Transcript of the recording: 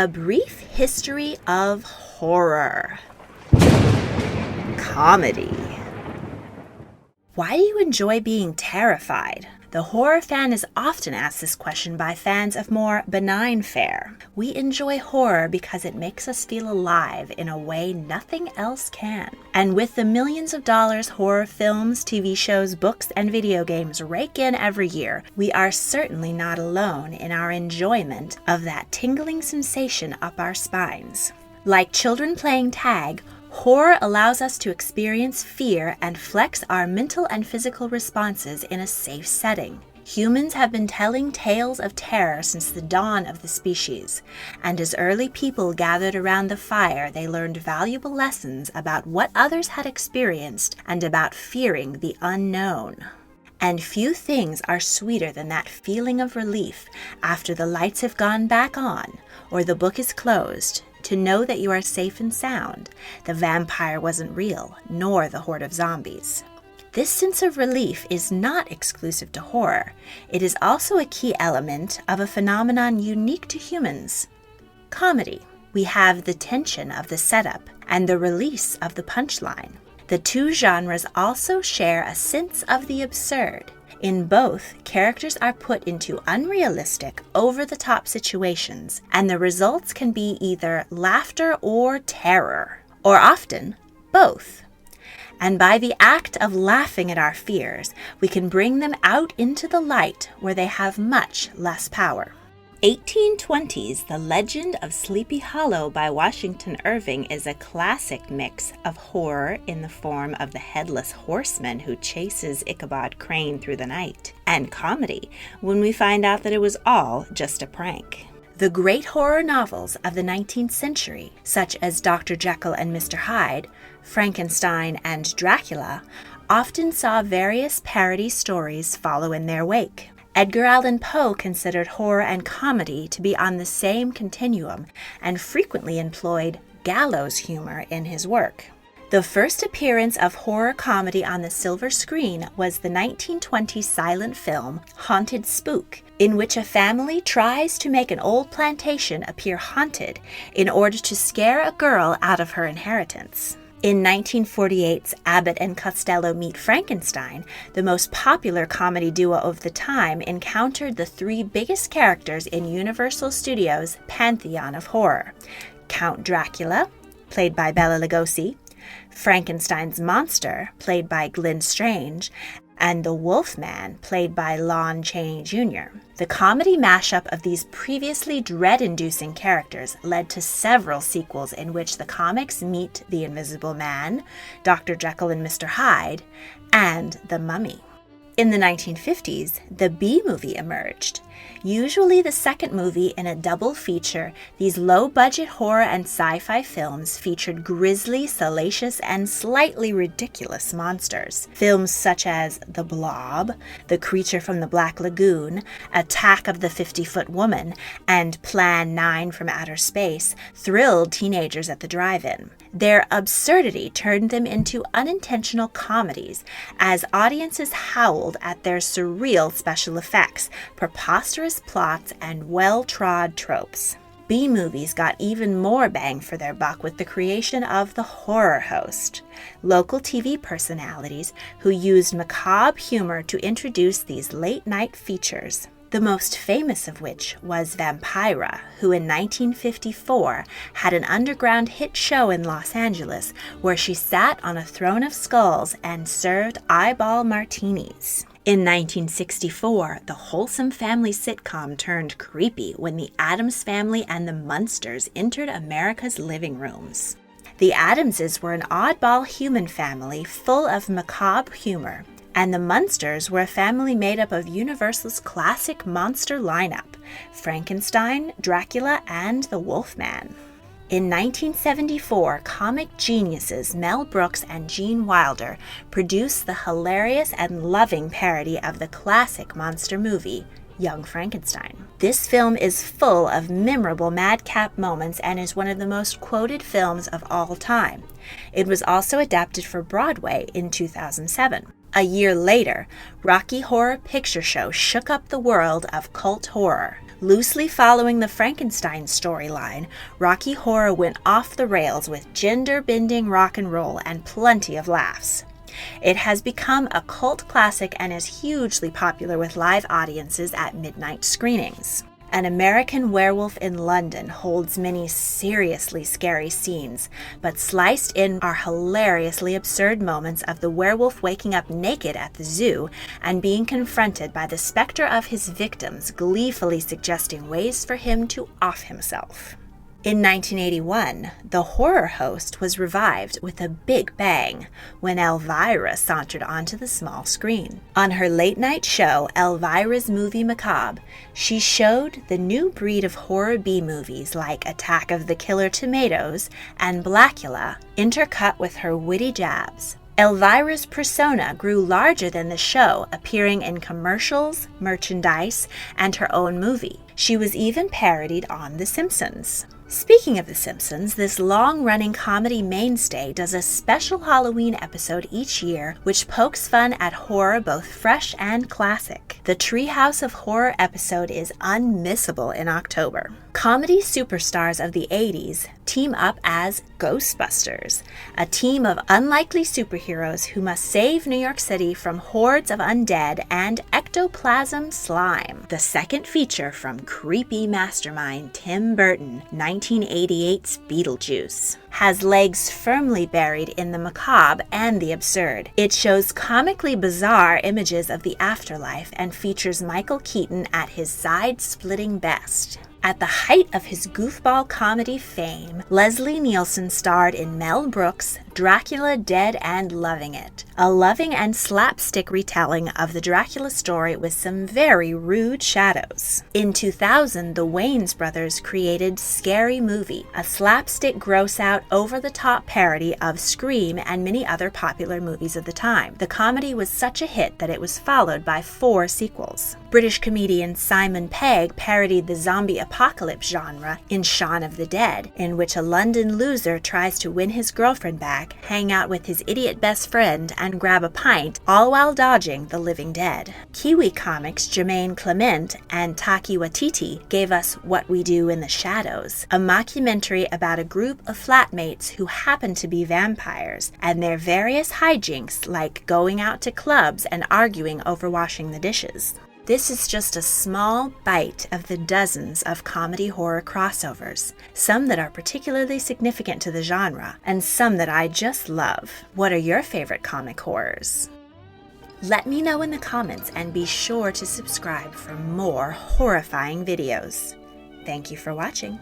A brief history of horror. Comedy. Why do you enjoy being terrified? The horror fan is often asked this question by fans of more benign fare. We enjoy horror because it makes us feel alive in a way nothing else can. And with the millions of dollars horror films, TV shows, books, and video games rake in every year, we are certainly not alone in our enjoyment of that tingling sensation up our spines. Like children playing tag, horror allows us to experience fear and flex our mental and physical responses in a safe setting. Humans have been telling tales of terror since the dawn of the species, and as early people gathered around the fire, they learned valuable lessons about what others had experienced and about fearing the unknown. And few things are sweeter than that feeling of relief after the lights have gone back on or the book is closed, to know that you are safe and sound. The vampire wasn't real, nor the horde of zombies. This sense of relief is not exclusive to horror. It is also a key element of a phenomenon unique to humans: comedy. We have the tension of the setup and the release of the punchline. The two genres also share a sense of the absurd. In both, characters are put into unrealistic, over-the-top situations, and the results can be either laughter or terror, or often both. And by the act of laughing at our fears, we can bring them out into the light where they have much less power. 1820's The Legend of Sleepy Hollow by Washington Irving is a classic mix of horror in the form of the headless horseman who chases Ichabod Crane through the night, and comedy when we find out that it was all just a prank. The great horror novels of the 19th century, such as Dr. Jekyll and Mr. Hyde, Frankenstein, and Dracula, often saw various parody stories follow in their wake. Edgar Allan Poe considered horror and comedy to be on the same continuum and frequently employed gallows humor in his work. The first appearance of horror comedy on the silver screen was the 1920 silent film Haunted Spook, in which a family tries to make an old plantation appear haunted in order to scare a girl out of her inheritance. In 1948's Abbott and Costello Meet Frankenstein, the most popular comedy duo of the time encountered the three biggest characters in Universal Studios' pantheon of horror: Count Dracula, played by Bela Lugosi, Frankenstein's monster, played by Glenn Strange, and the Wolfman, played by Lon Chaney Jr. The comedy mashup of these previously dread-inducing characters led to several sequels in which the comics meet The Invisible Man, Dr. Jekyll and Mr. Hyde, and The Mummy. In the 1950s, the B-movie emerged. Usually the second movie in a double feature, these low-budget horror and sci-fi films featured grisly, salacious, and slightly ridiculous monsters. Films such as The Blob, The Creature from the Black Lagoon, Attack of the 50-Foot Woman, and Plan 9 from Outer Space thrilled teenagers at the drive-in. Their absurdity turned them into unintentional comedies as audiences howled at their surreal special effects, preposterous plots, and well-trod tropes. B-movies got even more bang for their buck with the creation of the horror host, local TV personalities who used macabre humor to introduce these late-night features. The most famous of which was Vampira, who in 1954 had an underground hit show in Los Angeles where she sat on a throne of skulls and served eyeball martinis. In 1964, the wholesome family sitcom turned creepy when the Addams Family and the Munsters entered America's living rooms. The Addamses were an oddball human family full of macabre humor, and the Munsters were a family made up of Universal's classic monster lineup: Frankenstein, Dracula, and the Wolfman. In 1974, comic geniuses Mel Brooks and Gene Wilder produced the hilarious and loving parody of the classic monster movie, Young Frankenstein. This film is full of memorable madcap moments and is one of the most quoted films of all time. It was also adapted for Broadway in 2007. A year later, Rocky Horror Picture Show shook up the world of cult horror. Loosely following the Frankenstein storyline, Rocky Horror went off the rails with gender-bending rock and roll and plenty of laughs. It has become a cult classic and is hugely popular with live audiences at midnight screenings. An American Werewolf in London holds many seriously scary scenes, but sliced in are hilariously absurd moments of the werewolf waking up naked at the zoo and being confronted by the specter of his victims, gleefully suggesting ways for him to off himself. In 1981, the horror host was revived with a big bang when Elvira sauntered onto the small screen. On her late-night show, Elvira's Movie Macabre, she showed the new breed of horror B-movies like Attack of the Killer Tomatoes and Blackula, intercut with her witty jabs. Elvira's persona grew larger than the show, appearing in commercials, merchandise, and her own movie. She was even parodied on The Simpsons. Speaking of The Simpsons, this long-running comedy mainstay does a special Halloween episode each year which pokes fun at horror both fresh and classic. The Treehouse of Horror episode is unmissable in October. Comedy superstars of the 80s team up as Ghostbusters, a team of unlikely superheroes who must save New York City from hordes of undead and ectoplasm slime. The second feature from creepy mastermind Tim Burton, 1988's Beetlejuice, has legs firmly buried in the macabre and the absurd. It shows comically bizarre images of the afterlife and features Michael Keaton at his side-splitting best. At the height of his goofball comedy fame, Leslie Nielsen starred in Mel Brooks' Dracula Dead and Loving It, a loving and slapstick retelling of the Dracula story with some very rude shadows. In 2000, the Wayans brothers created Scary Movie, a slapstick gross-out, over-the-top parody of Scream and many other popular movies of the time. The comedy was such a hit that it was followed by 4 sequels. British comedian Simon Pegg parodied the zombie apocalypse genre in Shaun of the Dead, in which a London loser tries to win his girlfriend back, hang out with his idiot best friend, and grab a pint, all while dodging the living dead. Kiwi comics Jermaine Clement and Taki Watiti gave us What We Do in the Shadows, a mockumentary about a group of flatmates who happen to be vampires, and their various hijinks like going out to clubs and arguing over washing the dishes. This is just a small bite of the dozens of comedy horror crossovers, some that are particularly significant to the genre, and some that I just love. What are your favorite comic horrors? Let me know in the comments and be sure to subscribe for more horrifying videos. Thank you for watching.